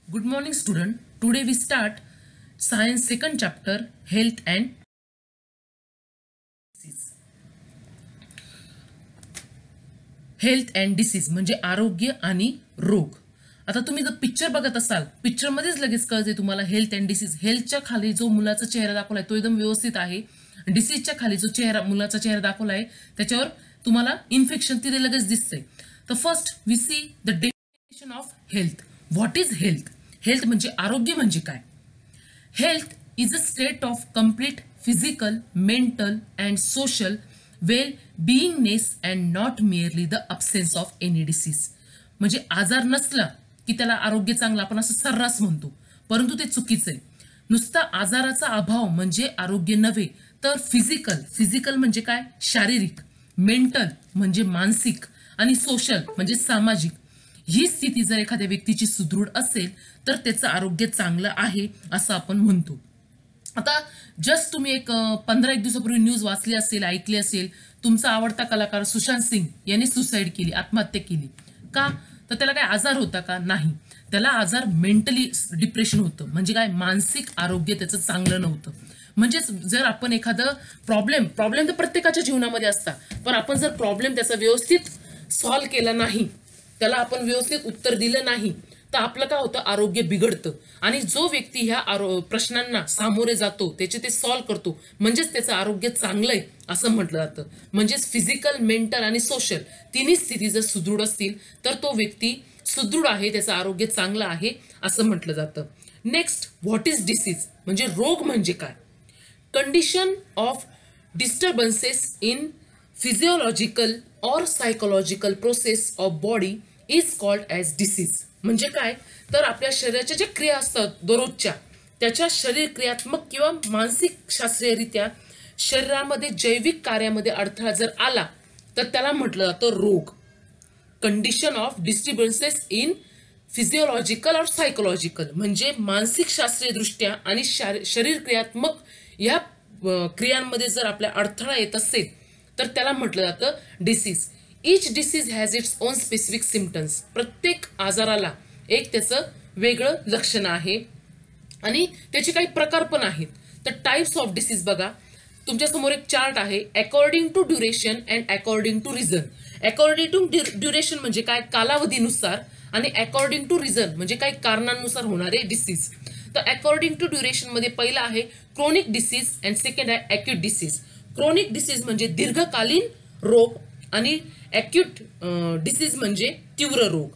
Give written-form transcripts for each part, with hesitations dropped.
Good morning, student. Today we start science second chapter, health and disease. Health and disease म्हणजे आरोग्य आणि रोग. आता तुम्ही जर पिक्चर बघत असाल, पिक्चर मध्येच लगेच कळते तुम्हाला हेल्थ अँड डिसीज. हेल्थच्या खाली जो मुलाचा चेहरा दाखवलाय तो एकदम व्यवस्थित आहे. डिसीजच्या खाली जो चेहरा मुलाचा चेहरा दाखवलाय त्याच्यावर तुम्हाला इन्फेक्शन तिथे लगेच दिसतंय. तर first we see the definition of health. What is health? Health म्हणजे आरोग्य म्हणजे काय? Health is a state of complete physical, mental and social well beingness and not merely the absence of any disease. म्हणजे आजार नसला की त्याला आरोग्य चांगलं आपण असं सर्रास म्हणतो, परंतु ते चुकीचं आहे. नुसता आजाराचा अभाव म्हणजे आरोग्य नव्हे, तर फिजिकल म्हणजे काय? शारीरिक. मेंटल म्हणजे मानसिक आणि सोशल म्हणजे सामाजिक. ही स्थिती जर एखाद्या व्यक्तीची सुदृढ असेल तर त्याचं आरोग्य चांगलं आहे असं आपण म्हणतो. आता जस्ट तुम्ही एक 15 दिवसापूर्वी न्यूज वाचली असेल, ऐकली असेल, तुमचा आवडता कलाकार सुशांत सिंग यांनी सुसाईड केली, आत्महत्या केली. का? तर त्याला काय आजार होता का? नाही. त्याला आजार मेंटली डिप्रेशन होतं. म्हणजे काय? मानसिक आरोग्य त्याचं चांगलं नव्हतं. म्हणजेच जर आपण एखादं प्रॉब्लेम तर प्रत्येकाच्या जीवनामध्ये असतात, पण आपण जर प्रॉब्लेम त्याचा व्यवस्थित सॉल्व्ह केला नाही, त्याला आपण व्यवस्थित उत्तर दिलं नाही, तर आपलं काय होतं? आरोग्य बिघडतं. आणि जो व्यक्ती ह्या प्रश्नांना सामोरे जातो, त्याचे ते सॉल्व्ह करतो, म्हणजेच त्याचं आरोग्य चांगलं आहे असं म्हटलं जातं. म्हणजेच फिजिकल, मेंटल आणि सोशल तिन्ही स्थिती जर सुदृढ असतील तर तो व्यक्ती सुदृढ आहे, त्याचं आरोग्य चांगलं आहे असं म्हटलं जातं. Next, what is disease? म्हणजे रोग म्हणजे काय? Condition of disturbances in physiological और psychological process of body is called as disease. म्हणजे काय? तर आपल्या शरीराच्या ज्या क्रिया असतात दररोजच्या, त्याच्या शरीर क्रियात्मक किंवा मानसिक शास्त्रीयरित्या शरीरामध्ये जैविक कार्यामध्ये अडथळा जर आला तर त्याला म्हटलं जातं रोग. Condition of disturbances in physiological और सायकोलॉजिकल म्हणजे मानसिक शास्त्रीय दृष्ट्या आणि शरीर क्रियात्मक या क्रियांमध्ये जर आपल्या अडथळा येत असेल तर त्याला म्हटलं जातं disease. Each disease has its own specific symptoms. प्रत्येक आजाराला एक त्याचं वेगळं लक्षण आहे आणि त्याचे काही प्रकार पण आहेत. तर टाइप्स ऑफ डिसीज बघा, तुमच्यासमोर एक चार्ट आहे. According to duration and according to reason. According to duration म्हणजे काय? कालावधीनुसार. आणि अकॉर्डिंग टू रिझन म्हणजे काही कारणांनुसार होणारे डिसीज. तर अकॉर्डिंग टू ड्युरेशन मध्ये पहिला आहे क्रोनिक डिसीज अँड सेकंड आहे अॅक्यूट डिसीज. क्रोनिक डिसीज म्हणजे दीर्घकालीन रोग आणि अॅक्यूट डिसीज म्हणजे तीव्र रोग.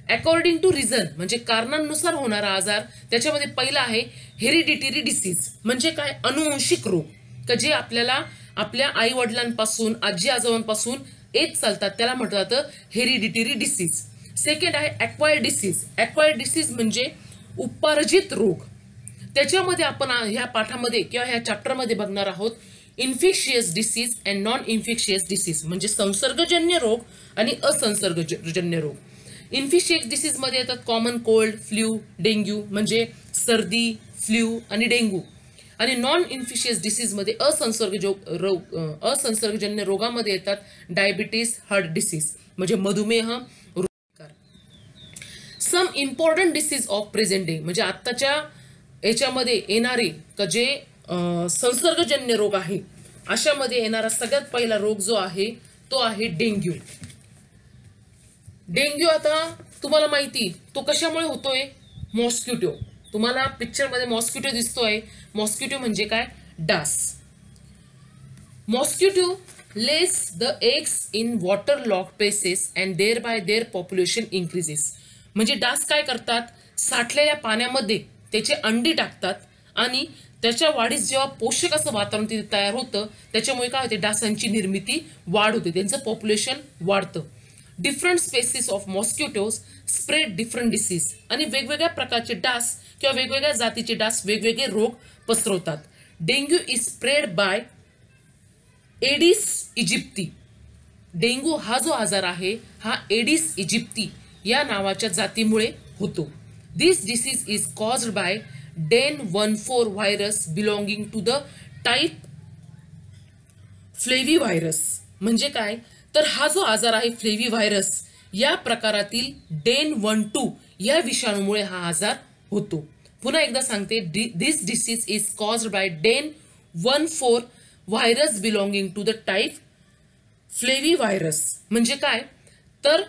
अकॉर्डिंग टू रिझन म्हणजे कारणांनुसार होणारा आजार, त्याच्यामध्ये पहिला आहे हेरिडिटरी डिसीज. म्हणजे काय? अनुवंशिक रोग का जे आपल्याला आपल्या आई वडिलांपासून, आजी आजोबांपासून येत चालतात, त्याला म्हटलं जातं हेरिडिटरी डिसीज. सेकंड आहे ॲक्वायर्ड डिसीज. ॲक्वायर्ड डिसीज म्हणजे उपार्जित रोग. त्याच्यामध्ये आपण ह्या पाठामध्ये किंवा ह्या चॅप्टरमध्ये बघणार आहोत infectious disease and non infectious disease म्हणजे संसर्गजन्य रोग आणि असंसर्गजन्य रोग. इन्फेक्शियस डिसीज मध्ये येतात कॉमन कोल्ड, फ्ल्यू, डेंग्यू म्हणजे सर्दी, फ्ल्यू आणि डेंग्यू. आणि नॉन इन्फेक्शियस डिसीज मध्ये असंसर्गजन्य रोगामध्ये येतात डायबिटीस, हार्ट डिसीज म्हणजे मधुमेह. Some important disease of present day म्हणजे आत्ताच्या याच्यामध्ये येणारे का जे संसर्गजन्य रोग आहे, अशामध्ये येणारा सगळ्यात पहिला रोग जो आहे तो आहे डेंग्यू. डेंग्यू आता तुम्हाला माहिती तो कशामुळे होतोय? मॉस्किटो. तुम्हाला पिक्चर मध्ये मॉस्किटो दिसतोय. मॉस्किटो म्हणजे काय? डास. Mosquito lays the eggs in waterlogged places and thereby their population increases. म्हणजे डास काय करतात? साठलेल्या पाण्यामध्ये त्याचे अंडी टाकतात आणि त्याच्या वाढीस जेव्हा पोषक असं वातावरण तिथे तयार होतं, त्याच्यामुळे काय होते? डासांची निर्मिती वाढ होते, त्यांचं पॉप्युलेशन वाढतं. Different species of mosquitoes spread different disease. आणि वेगवेगळ्या प्रकारचे डास किंवा वेगवेगळ्या जातीचे डास वेगवेगळे रोग पसरवतात. Dengue is spread by Aedes aegypti. Dengue हा जो आजार आहे हा एडिस इजिप्ती या नावाच्या जातीमुळे होतो. This disease is caused by den 14 virus belonging to the type flavivirus. म्हणजे काय? तर हा जो आजार आहे फ्लेव्ही व्हायरस या प्रकारातील डेन 12 या विषाणूमुळे हा आजार होतो. पुन्हा एकदा सांगते, this disease is caused by DEN14 virus belonging to the type flavivirus. म्हणजे काय तर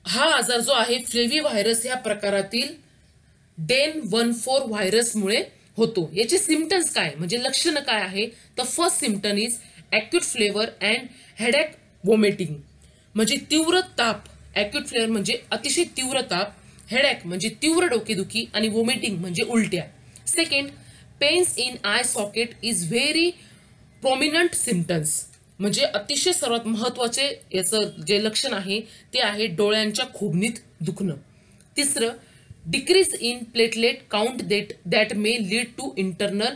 हा आजार जो आहे फ्लेवी व्हायरस या प्रकारातील DEN14 व्हायरसमुळे होतो. याचे सिम्पटम्स काय म्हणजे लक्षणं काय आहे तर first symptom is acute flavour and headache vomiting. म्हणजे तीव्र ताप, ॲक्यूट फ्लेवर म्हणजे अतिशय तीव्र ताप, हेडेक म्हणजे तीव्र डोकेदुखी आणि वॉमिटिंग म्हणजे उलट्या. Second, pains in eye socket is very prominent symptoms. म्हणजे अतिशय सर्वात महत्वाचे याचं जे लक्षण आहे ते आहे डोळ्यांच्या खोबणीत दुखणं. तिसरं, decrease in platelet count that may lead to internal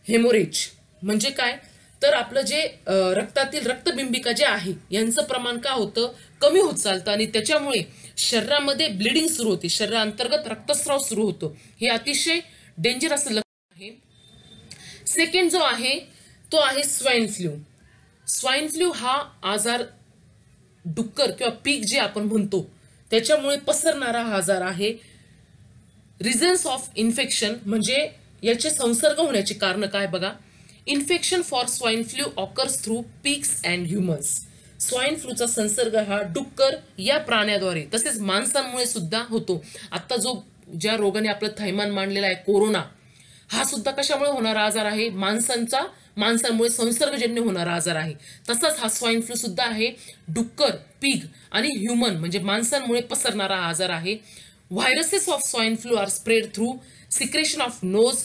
haemorrhage. म्हणजे काय तर आपलं जे रक्तातील रक्तबिंबिका जे आहे यांचं प्रमाण काय होतं कमी होत चालतं आणि त्याच्यामुळे शरीरामध्ये ब्लिडिंग सुरू होते, शरीराअंतर्गत रक्तस्राव सुरू होतो. हे अतिशय डेंजरस लक्षण आहे. सेकंड जो आहे तो आहे स्वाईन फ्लू. स्वाईन फ्लू हा आजार डुक्कर किंवा पीक जे आपण म्हणतो त्याच्यामुळे पसरणारा हा आजार आहे. रिझन्स ऑफ इन्फेक्शन म्हणजे याचे संसर्ग होण्याची कारण काय बघा. Infection for swine flu occurs through pigs and humans. Swine फ्लूचा संसर्ग हा डुक्कर या प्राण्याद्वारे तसेच माणसांमुळे सुद्धा होतो. आता ज्या रोगाने आपलं थैमान मांडलेला आहे कोरोना, हा सुद्धा कशामुळे होणारा आजार आहे माणसांमुळे संसर्गजन्य होणारा आजार आहे. तसाच हा स्वाईन फ्लू सुद्धा आहे डुक्कर, पिग आणि ह्युमन म्हणजे माणसांमुळे पसरणारा हा आजार आहे. Viruses of swine flu are spread through secretion of nose,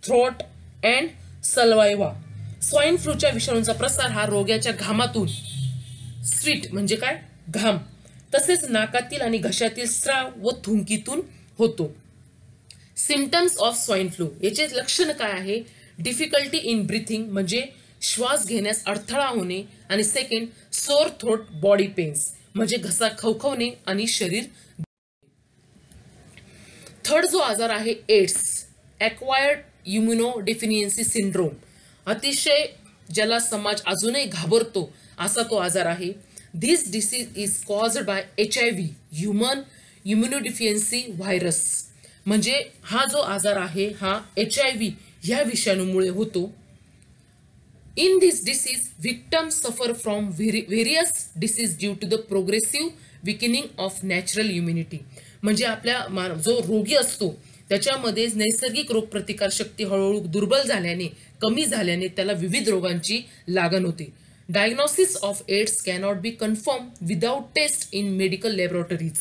throat and saliva. Swine फ्लूच्या विषाणूचा प्रसार हा रोग्याच्या घामातून, स्वीट म्हणजे काय घाम, तसेच नाकातील आणि घशातील स्राव व थुंकीतून होतो. सिम्पटम्स ऑफ स्वाईन फ्लू याचे लक्षण काय आहे. डिफिकल्टी इन ब्रीथिंग म्हणजे श्वास घेण्यास अडथळा होणे आणि second, sore throat body pens म्हणजे घसा खवखवणे आणि शरीर. थर्ड जो आजार आहे एड्स, ॲक्वायर्ड इम्युनोडेफिशियन्सी सिंड्रोम. अतिशय ज्याला समाज अजूनही घाबरतो असा तो आजार आहे. This disease is caused by HIV human immunodeficiency virus. म्हणजे हा जो आजार आहे हा HIV ह्या विषाणूमुळे होतो. In this disease victims suffer from various disease due to the progressive weakening of natural immunity. म्हणजे आपल्या जो रोगी असतो त्याच्यामध्ये नैसर्गिक रोगप्रतिकार शक्ती हळूहळू दुर्बल झाल्याने, कमी झाल्याने त्याला विविध रोगांची लागण होते. Diagnosis of AIDS cannot be confirm without test in medical laboratories.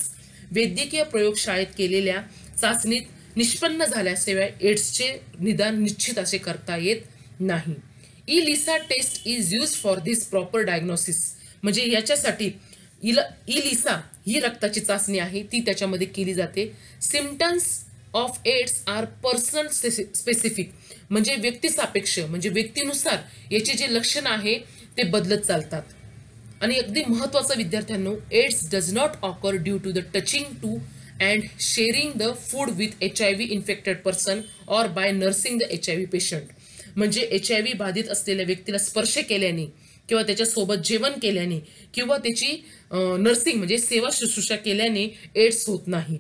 वैद्यकीय प्रयोगशाळेत केलेल्या चाचणीत निष्पन्न झाल्याशिवाय एड्सचे निदान निश्चित असे करता येत नाही. ELISA test is use for this proper diagnosis. म्हणजे याच्यासाठी इलिसा ही रक्ताची चाचणी आहे ती त्याच्यामध्ये केली जाते. Symptoms of AIDS are personal specific म्हणजे व्यक्तिसापेक्ष म्हणजे व्यक्तीनुसार याचे जे लक्षण आहे ते बदलत चालतात. आणि अगदी महत्वाचं विद्यार्थ्यांनो, AIDS does not occur due to the touching to and sharing the food with HIV infected person or by nursing the HIV patient. म्हणजे HIV बाधित असलेल्या व्यक्तीला स्पर्श केल्याने किंवा त्याच्यासोबत जेवण केल्याने किंवा त्याची नर्सिंग म्हणजे सेवा शुश्रूषा केल्याने एड्स होत नाही.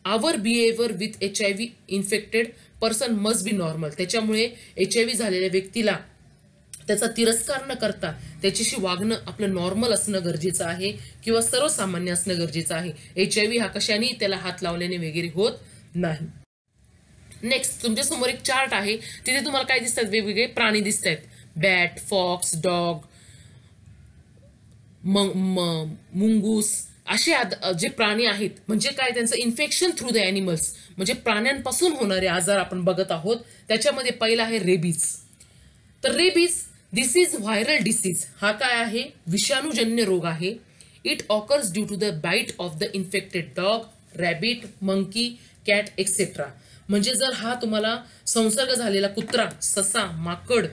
Our behaviour with HIV infected person must be normal. त्याच्यामुळे HIV झालेल्या व्यक्तीला त्याचा तिरस्कार न करता त्याच्याशी वागणं आपलं नॉर्मल असणं गरजेचं आहे किंवा सर्वसामान्य असणं गरजेचं आहे. HIV हा कशाने त्याला हात लावल्याने वगैरे होत नाही. नेक्स्ट तुमच्या समोर एक चार्ट आहे, तिथे तुम्हाला काय दिसतात, वेगवेगळे प्राणी दिसत आहेत. बॅट, फॉक्स, डॉग, मुंगूस असे जे प्राणी आहेत. म्हणजे काय त्यांचं इन्फेक्शन थ्रू द ॲनिमल्स म्हणजे प्राण्यांपासून होणारे आजार आपण बघत आहोत. त्याच्यामध्ये पहिला आहे रेबीज. तर rabies this is viral disease. हा काय आहे विषाणूजन्य रोग आहे. It occurs due to the bite of the infected dog, rabbit, monkey, cat etcetera. म्हणजे जर हा तुम्हाला संसर्ग झालेला कुत्रा, ससा, माकड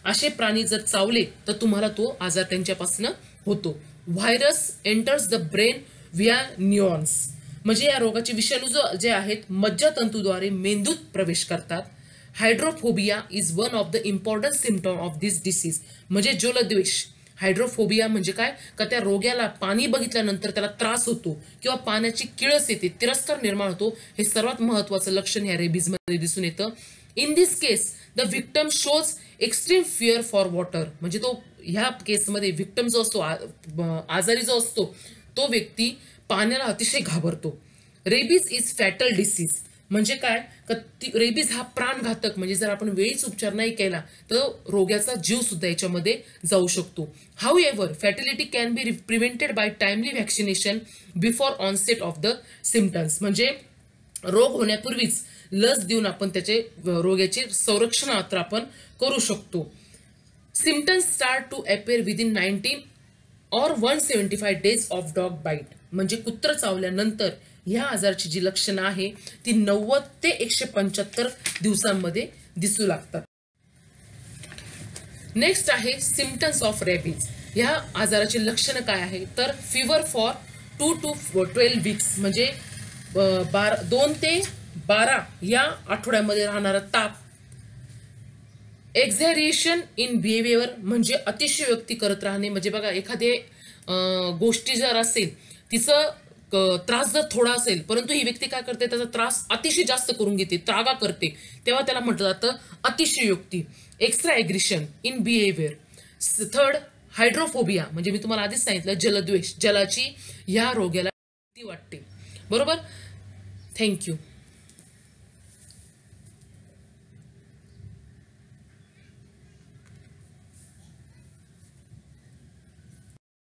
असे प्राणी जर चावले तर तुम्हाला तो आजार त्यांच्यापासून होतो. Virus enters the brain via neurons. म्हणजे या रोगाचे विषाणू जे आहेत मज्जातंतूद्वारे मेंदूत प्रवेश करतात. Hydrophobia is one of the important symptom of this disease. म्हणजे जलद्वेष हायड्रोफोबिया म्हणजे काय, का त्या रोग्याला पाणी बघितल्यानंतर त्याला त्रास होतो किंवा पाण्याची किळस येते, तिरस्कार निर्माण होतो. हे सर्वात महत्वाचं लक्षण या रेबीजमध्ये दिसून येतं. In this case the victim shows extreme fear for water, म्हणजे तो ह्या केसमध्ये विक्टम जो असतो, आजारी जो असतो, तो व्यक्ती पाण्याला अतिशय घाबरतो. रेबीज इज फॅटल डिसीज, म्हणजे काय, रेबीज हा प्राणघातक, म्हणजे जर आपण वेळीच उपचार नाही केला तर रोग्याचा जीव सुद्धा याच्यामध्ये जाऊ शकतो. However fatality can be prevented by timely vaccination before onset of the symptoms, म्हणजे रोग होण्यापूर्वीच लस देऊन आपण त्याचे रोगाचे संरक्षण आपण करू शकतो. Symptoms start to appear within 19 or 175 days of dog bite, म्हणजे कुत्र चावल्यानंतर ह्या आजाराची जी लक्षणं आहे ती 90 ते 175 दिवसांमध्ये दिसू लागतात. नेक्स्ट आहे सिम्पटम्स ऑफ रेबीज. ह्या आजाराची लक्षणं काय आहे, तर फिवर फॉर 2 to 12 weeks, म्हणजे 2 ते 12 या आठवड्यामध्ये राहणारा ताप. एक्झॅरिएशन इन बिहेवियर, म्हणजे अतिशयोक्ती करत राहणे, म्हणजे बघा एखादी गोष्टी जर असेल, तिचं त्रास जर थोडा असेल परंतु ही व्यक्ती काय करते, त्याचा त्रास अतिशय जास्त करून घेते, त्रागा करते, तेव्हा त्याला म्हटलं जातं अतिशयोक्ती. Extra aggression in behaviour. Third hydrophobia, म्हणजे मी तुम्हाला आधीच सांगितलं जलद्वेष, जलाची ह्या रोग्याला भीती वाटते. बरोबर. थँक्यू.